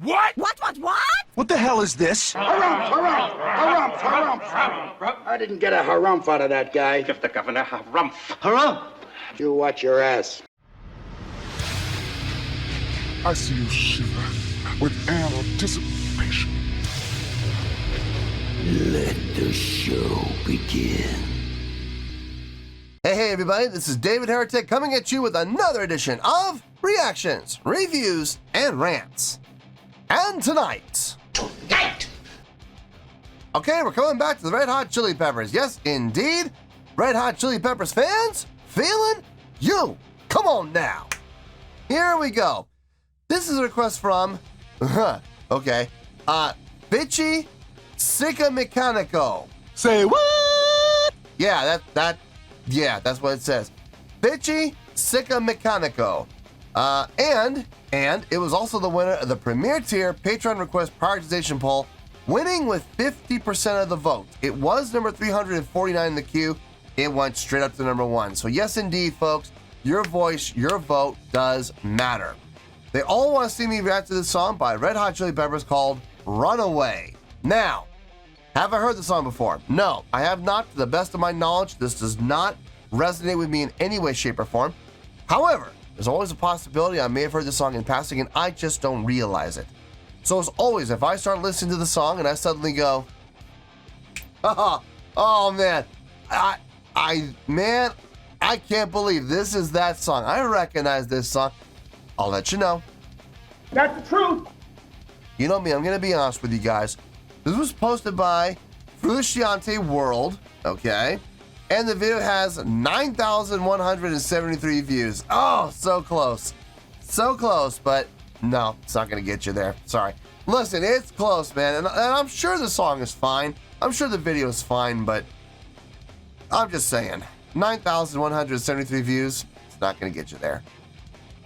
What? What? What the hell is this? Harumph. I didn't get a harumph out of that guy. Give the governor harumph. Harumph! You watch your ass. I see you shiver with anticipation. Let the show begin. Hey, everybody, this is David Heretic coming at you with another edition of Reactions, Reviews, and Rants. And tonight... Okay, we're coming back to the Red Hot Chili Peppers. Yes, indeed. Red Hot Chili Peppers fans, feeling you. Come on now. Here we go. This is a request from, okay, Bitchy Sicka Mechanico. Say what? Yeah, that's what it says. Bitchy Sicka Mechanico. And it was also the winner of the Premier Tier Patreon Request Prioritization Poll, winning with 50% of the vote. It was number 349 in the queue. It went straight up to number 1. So yes, indeed, folks, your voice, your vote does matter. They all want to see me react to this song by Red Hot Chili Peppers called Runaway. Now, have I heard the song before? No, I have not. To the best of my knowledge, this does not resonate with me in any way, shape, or form. However, there's always a possibility I may have heard the song in passing and I just don't realize it. So as always, if I start listening to the song and I suddenly go, oh man, I can't believe this is that song. I recognize this song. I'll let you know. That's the truth. You know me, I'm gonna be honest with you guys. This was posted by Frusciante World, okay? And the video has 9,173 views. Oh, so close. So close, but no, it's not gonna get you there. Sorry. Listen, it's close, man. And I'm sure the song is fine. I'm sure the video is fine, but I'm just saying, 9,173 views, it's not gonna get you there.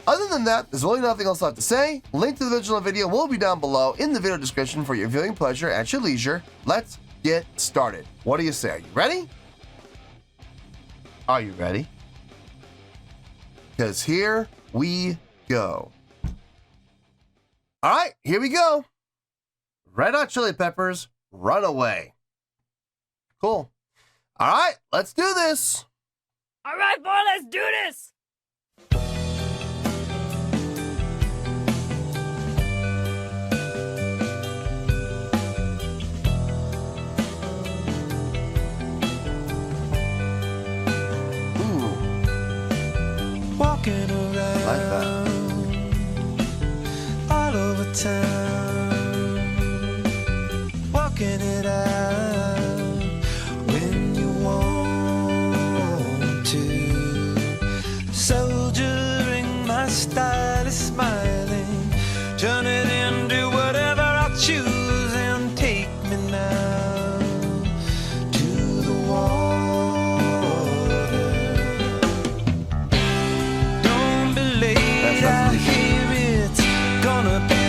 Other than that, there's really nothing else left to say. Link to the original video will be down below in the video description for your viewing pleasure at your leisure. Let's get started. What do you say? Are you ready? Are you ready? Because here we go. All right, here we go. Red Hot Chili Peppers, Runaway. Cool. All right, let's do this. All right, boy, let's do this. Walking around Like that. all over town, walking it out when you want to. Soldiering my style is smiling, turn it into whatever I choose and take me now to the wall.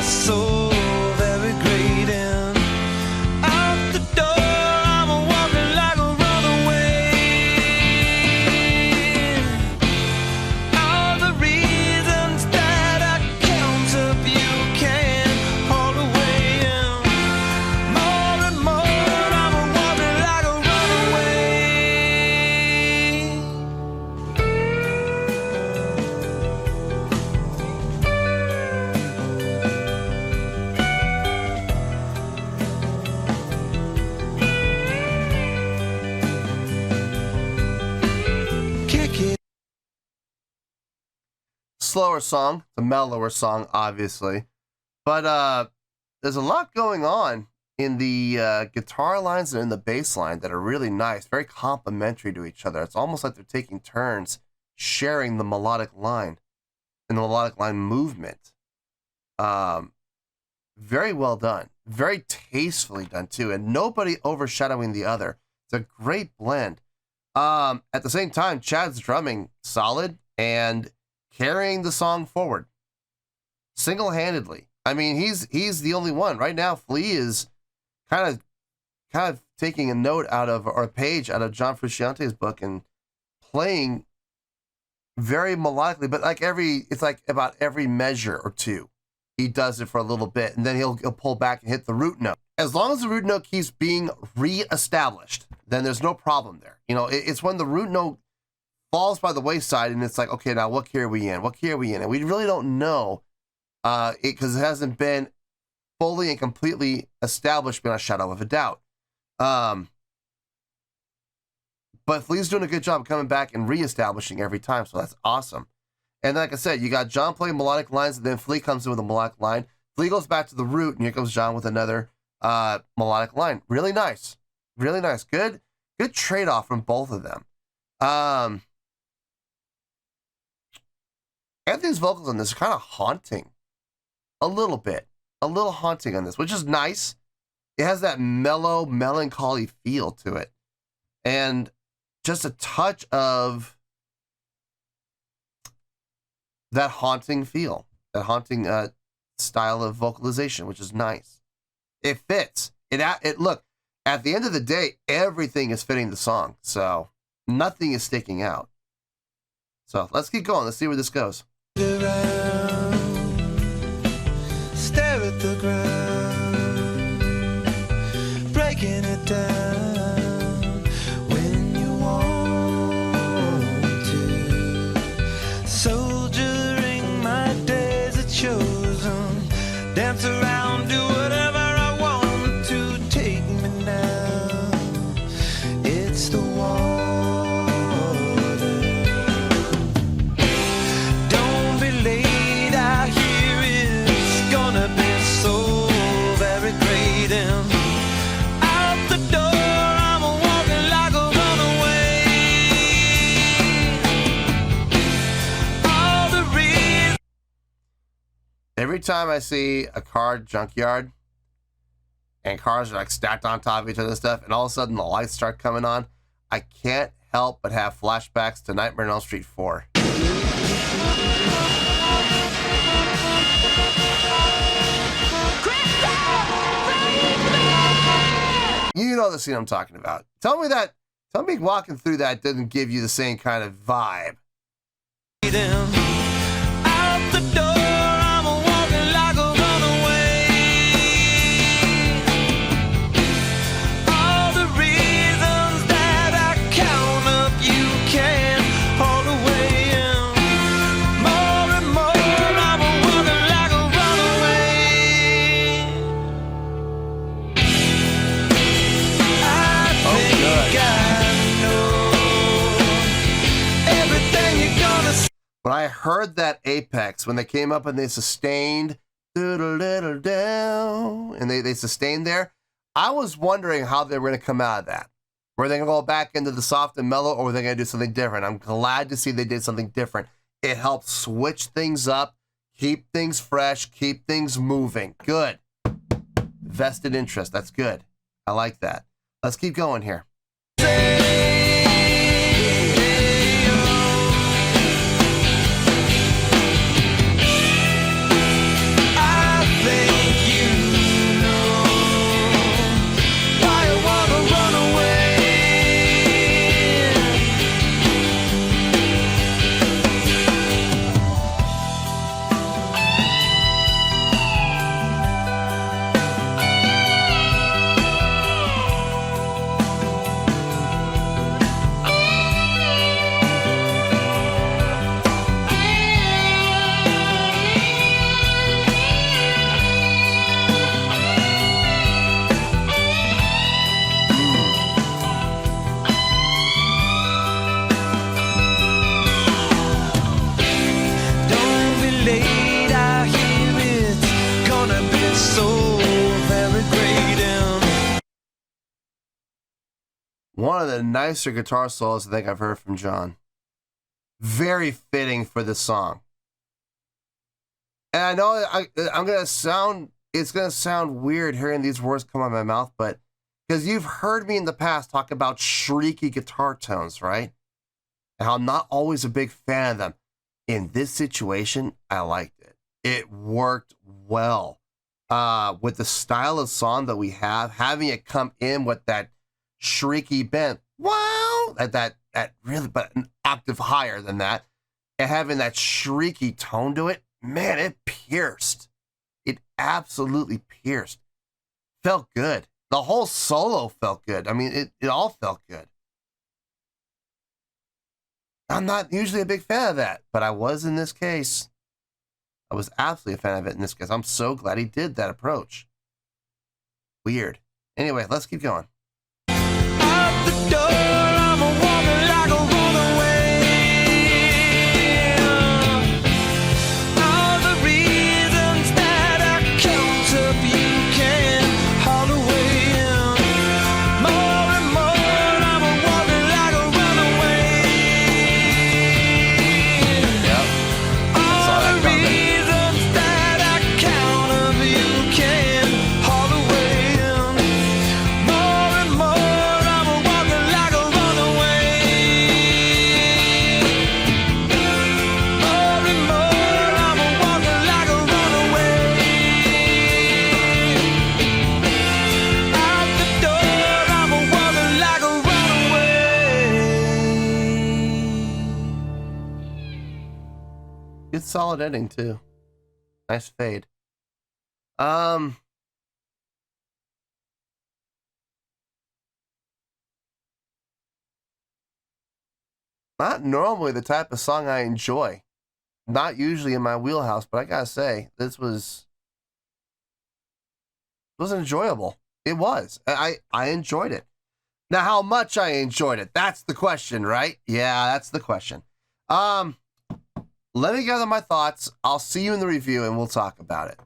So very great, and out the door I'm walking like a runaway. All the reasons that I count up you can't haul away, and more I'm walking like a Slower song, the mellower song, obviously, but there's a lot going on in the guitar lines and in the bass line that are really nice, very complementary to each other. It's almost like they're taking turns sharing the melodic line and the melodic line movement. Very well done, very tastefully done too, and nobody overshadowing the other. It's a great blend. At the same time, Chad's drumming solid and carrying the song forward single-handedly. I mean, he's the only one right now. Flea is kind of taking a note out of, or a page out of John Frusciante's book and playing very melodically, but it's like about every measure or two. he does it for a little bit, and then he'll pull back and hit the root note. As long as the root note keeps being reestablished, then there's no problem there. You know, it's when the root note falls by the wayside, and it's like, okay, now what key are we in? What key are we in? And we really don't know because it hasn't been fully and completely established beyond a shadow of a doubt. But Flea's doing a good job coming back and reestablishing every time, so that's awesome. And like I said, you got John playing melodic lines, and then Flea comes in with a melodic line. Flea goes back to the root, and here comes John with another melodic line. Really nice. Really nice. Good trade-off from both of them. Anthony's vocals on this are kind of haunting. A little bit. A little haunting on this, which is nice. It has that mellow, melancholy feel to it. And just a touch of that haunting feel, that haunting style of vocalization, which is nice. It fits. Look, at the end of the day, everything is fitting the song, so nothing is sticking out. So let's keep going. Let's see where this goes. Around, stare at the ground, breaking it down. Soldiering my days are chosen. Dance around, do whatever I want to. Take me now. It's the water. Don't be late, I hear it's gonna be so very great. And out the door, I'm walking like a runaway. Every time I see a car junkyard and cars are like stacked on top of each other and stuff, and all of a sudden the lights start coming on, I can't help but have flashbacks to Nightmare on Elm Street 4. You know the scene I'm talking about. Tell me walking through that doesn't give you the same kind of vibe. Out the door. When I heard that apex, when they came up and they sustained, and they sustained there, I was wondering how they were going to come out of that. Were they going to go back into the soft and mellow, or were they going to do something different? I'm glad to see they did something different. It helped switch things up, keep things fresh, keep things moving. Good. Vested interest. That's good. I like that. Let's keep going here. One of the nicer guitar solos I think I've heard from John. Very fitting for this song. And I know it's gonna sound weird hearing these words come out of my mouth, but because you've heard me in the past talk about shrieky guitar tones, right? And how I'm not always a big fan of them. In this situation, I liked it. It worked well. With the style of song that we have, having it come in with that shrieky bend, wow, that really, but an octave higher than that, and having that shrieky tone to it, man, it pierced. It absolutely pierced. Felt good. The whole solo felt good. I mean, it all felt good. I'm not usually a big fan of that, but I was in this case. I was absolutely a fan of it in this case. I'm so glad he did that approach. Weird. Anyway, let's keep going. Out the door, I'm a walking like a runaway. All the reasons that I count up, you can haul away. More and more, I'm a walking like a runaway. Yep. All the reasons that I count up, you can haul away. More and more, I'm a walking like a runaway. More and more, I'm a walking like a runaway. Out the door, I'm a walking like a runaway. Good solid ending too. Nice fade. Not normally the type of song I enjoy. Not usually in my wheelhouse, but I gotta say, this was enjoyable. It was. I enjoyed it. Now, how much I enjoyed it, that's the question, right? Yeah, that's the question. Let me gather my thoughts. I'll see you in the review and we'll talk about it.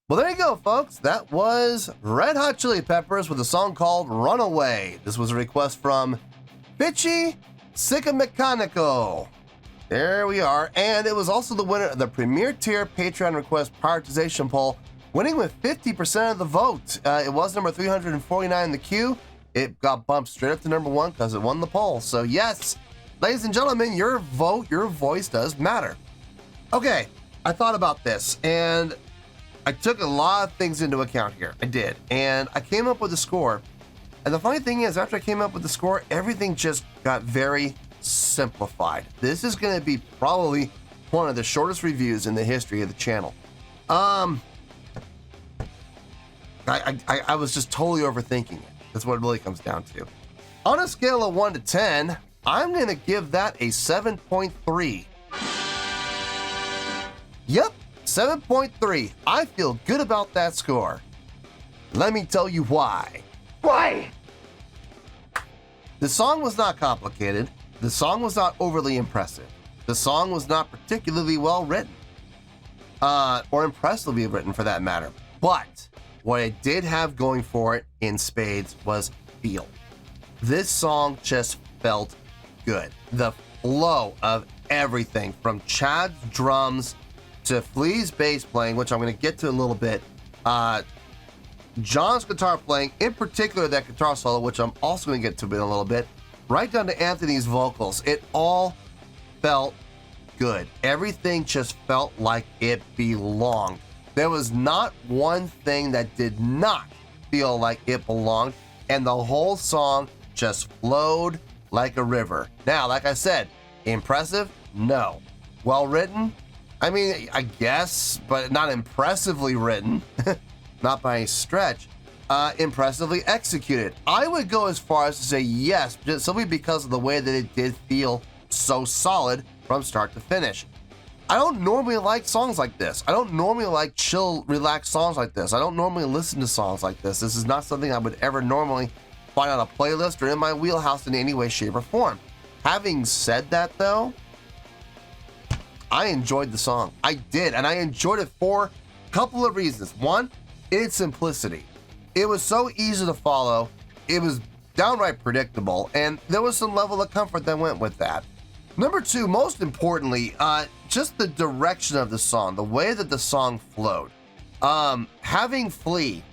Well, there you go, folks. That was Red Hot Chili Peppers with a song called Runaway. This was a request from Bitchy Mechanico. There we are. And it was also the winner of the Premier Tier Patreon Request Prioritization Poll, winning with 50% of the vote. It was number 349 in the queue. It got bumped straight up to number 1 because it won the poll. So yes, ladies and gentlemen, your vote, your voice does matter. Okay, I thought about this and I took a lot of things into account here. I did. And I came up with a score. And the funny thing is, after I came up with the score, everything just got very simplified. This is going to be probably one of the shortest reviews in the history of the channel. I was just totally overthinking it. That's what it really comes down to. On a scale of 1 to 10, I'm going to give that a 7.3. Yep, 7.3. I feel good about that score. Let me tell you why. Why? The song was not complicated. The song was not overly impressive. The song was not particularly well written. Or impressively written for that matter. But what it did have going for it in spades was feel. This song just felt good. The flow of everything from Chad's drums to Flea's bass playing, which I'm going to get to in a little bit, John's guitar playing, in particular that guitar solo, which I'm also going to get to in a little bit, right down to Anthony's vocals. It all felt good. Everything just felt like it belonged. There was not one thing that did not feel like it belonged, and the whole song just flowed like a river. Now, like I said, impressive? No. Well written? I mean, I guess, but not impressively written. Not by any stretch. Impressively executed. I would go as far as to say yes, just simply because of the way that it did feel so solid from start to finish. I don't normally like songs like this. I don't normally like chill, relaxed songs like this. I don't normally listen to songs like this. This is not something I would ever normally find on a playlist or in my wheelhouse in any way, shape, or form. Having said that, though, I enjoyed the song. I did, and I enjoyed it for a couple of reasons. One, its simplicity. It was so easy to follow. It was downright predictable, and there was some level of comfort that went with that. Number two, most importantly, just the direction of the song, the way that the song flowed. Having Flea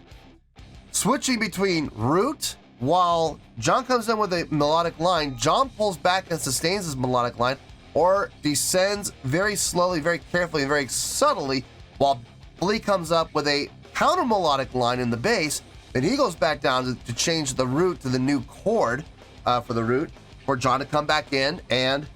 switching between root while John comes in with a melodic line, John pulls back and sustains his melodic line, or descends very slowly, very carefully, and very subtly while Flea comes up with a counter melodic line in the bass. Then he goes back down to change the root to the new chord for the root for John to come back in and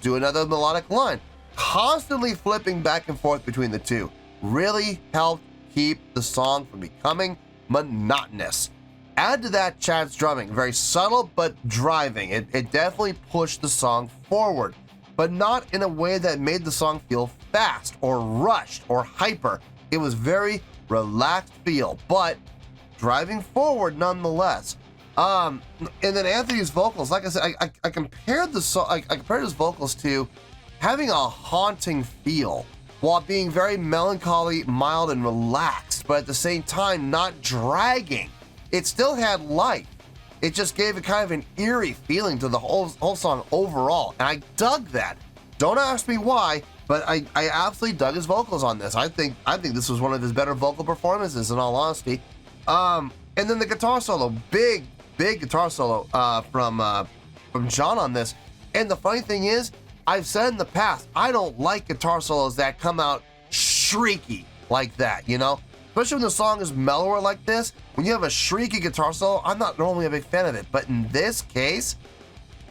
do another melodic line. constantly flipping back and forth between the two really helped keep the song from becoming monotonous. Add to that Chad's drumming, very subtle but driving. It definitely pushed the song forward, but not in a way that made the song feel fast or rushed or hyper. It was very relaxed feel, but driving forward nonetheless. And then Anthony's vocals, like I said, I compared the song, I compared his vocals to having a haunting feel while being very melancholy, mild, and relaxed, but at the same time not dragging. It still had life. It just gave it kind of an eerie feeling to the whole song overall, and I dug that. Don't ask me why, but I absolutely dug his vocals on this. I think this was one of his better vocal performances, in all honesty. And then the guitar solo, big guitar solo from John on this. And the funny thing is, I've said in the past, I don't like guitar solos that come out shrieky like that, you know? Especially when the song is mellower like this. When you have a shrieky guitar solo, I'm not normally a big fan of it. But in this case,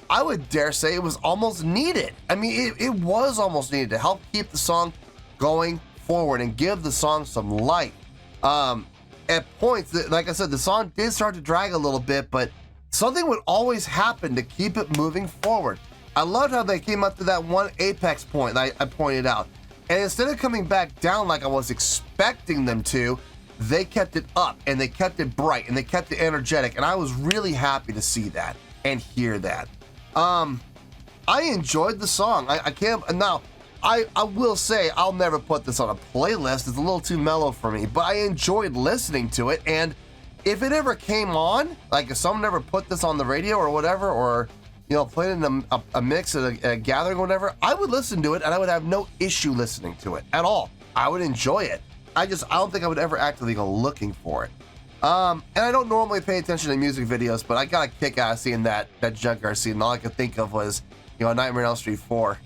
I would dare say it was almost needed. I mean, it was almost needed to help keep the song going forward and give the song some life. At points, like I said, the song did start to drag a little bit, but something would always happen to keep it moving forward. I loved how they came up to that one apex point that I pointed out. And instead of coming back down like I was expecting them to, they kept it up and they kept it bright and they kept it energetic. And I was really happy to see that and hear that. I enjoyed the song. I can't, now, I will say I'll never put this on a playlist. It's a little too mellow for me, but I enjoyed listening to it. And if it ever came on, like if someone ever put this on the radio or whatever, or, you know, played in a mix at a gathering or whatever, I would listen to it and I would have no issue listening to it at all. I would enjoy it. I don't think I would ever actively go looking for it. And I don't normally pay attention to music videos, but I got a kick out of seeing that junkyard scene. And all I could think of was, you know, Nightmare on Elm Street 4.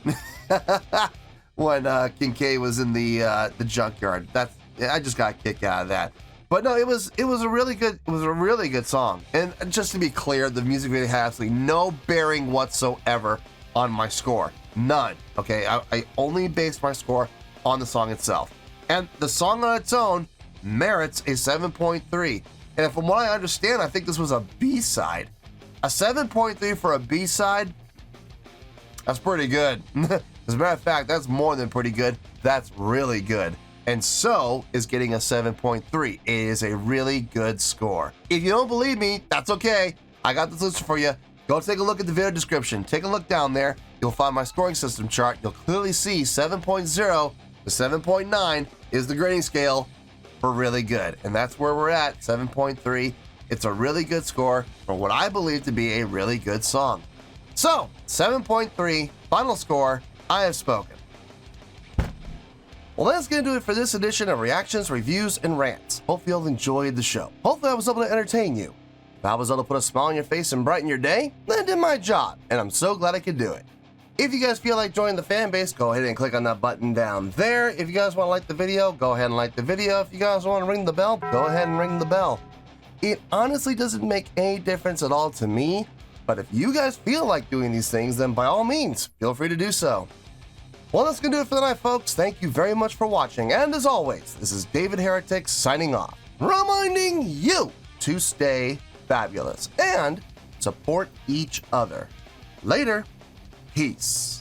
When Kincaid was in the junkyard. I just got a kick out of that. But no, it was a really good song. And just to be clear, the music video had absolutely no bearing whatsoever on my score. None. Okay, I only based my score on the song itself. And the song on its own merits a 7.3. And from what I understand, I think this was a B-side. A 7.3 for a B-side, that's pretty good. As a matter of fact, that's more than pretty good. That's really good. And so is getting a 7.3. It is a really good score. If you don't believe me, that's okay. I got this listed for you. Go take a look at the video description. Take a look down there. You'll find my scoring system chart. You'll clearly see 7.0 to 7.9 is the grading scale for really good. And that's where we're at, 7.3. It's a really good score for what I believe to be a really good song. So, 7.3, final score, I have spoken. Well, that's going to do it for this edition of Reactions, Reviews, and Rants. Hope you all enjoyed the show. Hopefully I was able to entertain you. If I was able to put a smile on your face and brighten your day, then I did my job, and I'm so glad I could do it. If you guys feel like joining the fan base, go ahead and click on that button down there. If you guys want to like the video, go ahead and like the video. If you guys want to ring the bell, go ahead and ring the bell. It honestly doesn't make any difference at all to me, but if you guys feel like doing these things, then by all means, feel free to do so. Well, that's going to do it for the night, folks. Thank you very much for watching. And as always, this is David Heretic signing off, reminding you to stay fabulous and support each other. Later. Peace.